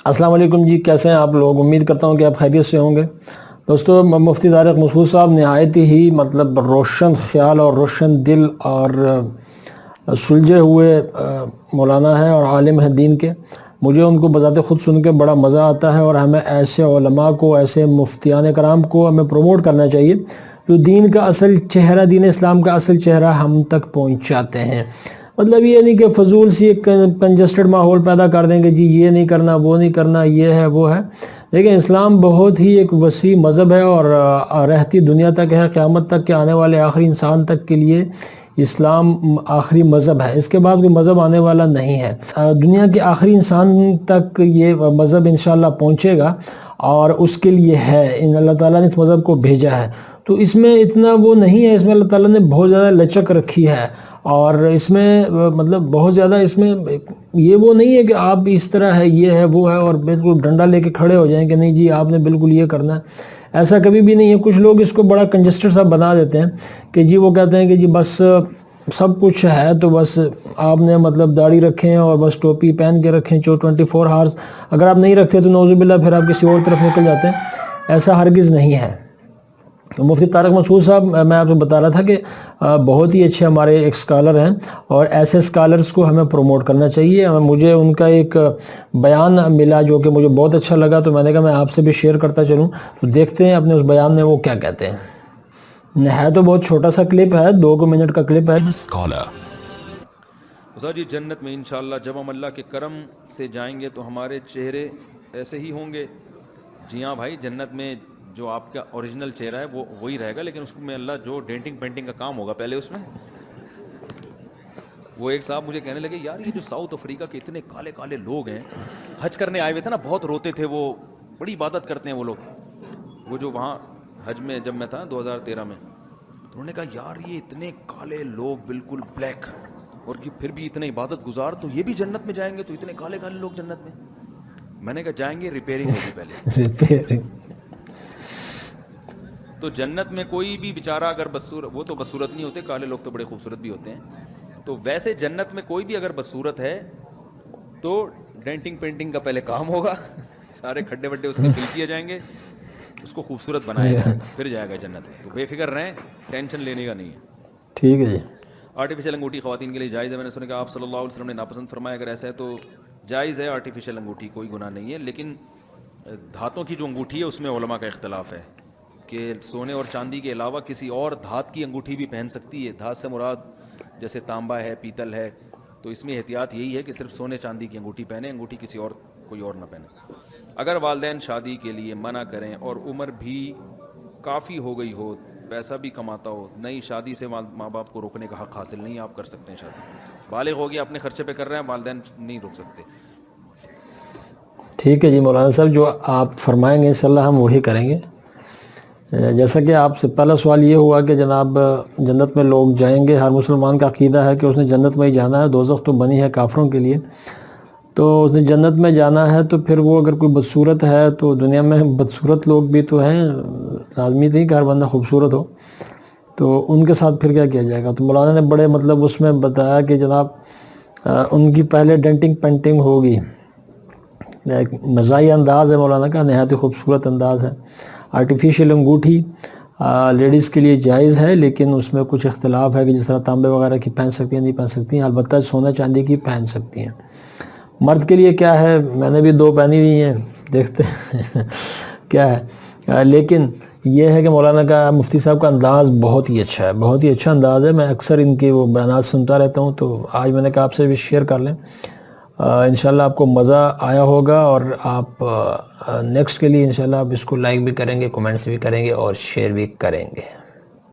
السلام علیکم جی، کیسے ہیں آپ لوگ؟ امید کرتا ہوں کہ آپ خیریت سے ہوں گے۔ دوستو، مفتی طارق مسعود صاحب نہایت ہی روشن خیال اور روشن دل اور سلجھے ہوئے مولانا ہیں اور عالم ہیں دین کے۔ مجھے ان کو بذات خود سن کے بڑا مزہ آتا ہے، اور ہمیں ایسے علماء کو، ایسے مفتیان کرام کو ہمیں پروموٹ کرنا چاہیے جو دین کا اصل چہرہ، دین اسلام کا اصل چہرہ ہم تک پہنچاتے ہیں۔ مطلب یہ نہیں کہ فضول سی ایک کنجسٹڈ ماحول پیدا کر دیں گے، جی یہ نہیں کرنا، وہ نہیں کرنا، یہ ہے وہ ہے۔ لیکن اسلام بہت ہی ایک وسیع مذہب ہے، اور رہتی دنیا تک ہے، قیامت تک کے آنے والے آخری انسان تک کے لیے اسلام آخری مذہب ہے۔ اس کے بعد کوئی مذہب آنے والا نہیں ہے۔ دنیا کے آخری انسان تک یہ مذہب انشاءاللہ پہنچے گا، اور اس کے لیے ہے، اللہ تعالیٰ نے اس مذہب کو بھیجا ہے۔ تو اس میں اتنا وہ نہیں ہے، اس میں اللہ تعالیٰ نے بہت زیادہ لچک رکھی ہے، اور اس میں بہت زیادہ اس میں یہ وہ نہیں ہے کہ آپ اس طرح ہے، یہ ہے وہ ہے، اور بالکل ڈنڈا لے کے کھڑے ہو جائیں کہ نہیں جی آپ نے بالکل یہ کرنا ہے۔ ایسا کبھی بھی نہیں ہے۔ کچھ لوگ اس کو بڑا کنجسٹڈ سا بنا دیتے ہیں کہ جی وہ کہتے ہیں کہ جی بس سب کچھ ہے تو بس آپ نے داڑھی رکھیں اور بس ٹوپی پہن کے رکھیں 24 ہارس، اگر آپ نہیں رکھتے تو نعوذ باللہ پھر آپ کسی اور طرف نکل جاتے ہیں۔ ایسا ہرگز نہیں ہے۔ مفتی طارق مسعود صاحب، میں آپ کو بتا رہا تھا کہ بہت ہی اچھے ہمارے ایک اسکالر ہیں، اور ایسے اسکالرز کو ہمیں پروموٹ کرنا چاہیے۔ مجھے ان کا ایک بیان ملا جو کہ مجھے بہت اچھا لگا، تو میں نے کہا میں آپ سے بھی شیئر کرتا چلوں، تو دیکھتے ہیں اپنے اس بیان میں وہ کیا کہتے ہیں۔ ہے تو بہت چھوٹا سا کلپ ہے، 2 منٹ کا کلپ ہے۔ جی جنت میں انشاءاللہ جب ہم اللہ کے کرم سے جائیں گے تو ہمارے چہرے ایسے ہی ہوں گے۔ جی ہاں بھائی، جنت میں جو آپ کا اوریجنل چہرہ ہے وہ وہی رہے گا، لیکن اس میں اللہ جو ڈینٹنگ پینٹنگ کا کام ہوگا پہلے اس میں۔ وہ ایک صاحب مجھے کہنے لگے، یار یہ جو ساؤتھ افریقہ کے اتنے کالے کالے لوگ ہیں، حج کرنے آئے ہوئے تھے نا، بہت روتے تھے وہ، بڑی عبادت کرتے ہیں وہ لوگ۔ وہ جو وہاں حج میں جب میں تھا 2013 میں، تو انہوں نے کہا یار یہ اتنے کالے لوگ بالکل بلیک، اور پھر بھی اتنے عبادت گزار، تو یہ بھی جنت میں جائیں گے؟ تو اتنے کالے کالے لوگ جنت میں؟ میں نے کہا جائیں گے، ریپیئرنگ ہوگی پہلے۔ تو جنت میں کوئی بھی بیچارہ اگر بدصورت، وہ تو بدصورت نہیں ہوتے، کالے لوگ تو بڑے خوبصورت بھی ہوتے ہیں، تو ویسے جنت میں کوئی بھی اگر بدصورت ہے تو ڈینٹنگ پینٹنگ کا پہلے کام ہوگا، سارے کھڈے وڈے اس کے فل کیے جائیں گے، اس کو خوبصورت بنایا جائے گا، پھر جائے گا جنت میں۔ تو بے فکر رہیں، ٹینشن لینے کا نہیں ہے۔ ٹھیک ہے جی۔ آرٹیفیشل انگوٹھی خواتین کے لیے جائز ہے؟ میں نے سنا کہ آپ صلی اللہ علیہ وسلم نے ناپسند فرمایا، اگر ایسا ہے تو جائز ہے آرٹیفیشل انگوٹھی، کوئی گناہ نہیں ہے، لیکن دھاتوں کی جو انگوٹھی ہے اس میں علماء کا اختلاف ہے کہ سونے اور چاندی کے علاوہ کسی اور دھات کی انگوٹھی بھی پہن سکتی ہے۔ دھات سے مراد جیسے تانبا ہے، پیتل ہے، تو اس میں احتیاط یہی ہے کہ صرف سونے چاندی کی انگوٹھی پہنے، انگوٹھی کسی اور کوئی اور نہ پہنے۔ اگر والدین شادی کے لیے منع کریں اور عمر بھی کافی ہو گئی ہو، پیسہ بھی کماتا ہو، نئی شادی سے ماں باپ کو روکنے کا حق حاصل نہیں، آپ کر سکتے ہیں شادی، بالغ ہو گیا اپنے خرچے پہ کر رہے ہیں، والدین نہیں روک سکتے۔ ٹھیک ہے جی مولانا صاحب، جو آپ فرمائیں گے انشاءاللہ ہم وہی کریں گے۔ جیسا کہ آپ سے پہلا سوال یہ ہوا کہ جناب جنت میں لوگ جائیں گے، ہر مسلمان کا عقیدہ ہے کہ اس نے جنت میں ہی جانا ہے، دوزخ تو بنی ہے کافروں کے لیے، تو اس نے جنت میں جانا ہے، تو پھر وہ اگر کوئی بدصورت ہے تو دنیا میں بدصورت لوگ بھی تو ہیں، لازمی نہیں کہ ہر بندہ خوبصورت ہو، تو ان کے ساتھ پھر کیا کیا جائے گا؟ تو مولانا نے بڑے اس میں بتایا کہ جناب ان کی پہلے ڈینٹنگ پینٹنگ ہوگی، مزاحی انداز ہے مولانا کا، نہایت خوبصورت انداز ہے۔ آرٹیفیشل انگوٹھی لیڈیز کے لیے جائز ہے، لیکن اس میں کچھ اختلاف ہے کہ جس طرح تانبے وغیرہ کی پہن سکتی ہیں، نہیں پہن سکتی ہیں، البتہ سونا چاندی کی پہن سکتی ہیں۔ مرد کے لیے کیا ہے، میں نے بھی 2 پہنی ہوئی ہیں، دیکھتے ہیں کیا ہے۔ لیکن یہ ہے کہ مولانا کا، مفتی صاحب کا انداز بہت ہی اچھا ہے، بہت ہی اچھا انداز ہے، میں اکثر ان کے وہ بیانات سنتا رہتا ہوں، تو آج میں نے کہا آپ سے بھی شیئر کر لیں۔ انشاءاللہ آپ کو مزہ آیا ہوگا، اور آپ نیکسٹ کے لیے انشاءاللہ آپ اس کو لائک بھی کریں گے، کومنٹس بھی کریں گے اور شیئر بھی کریں گے۔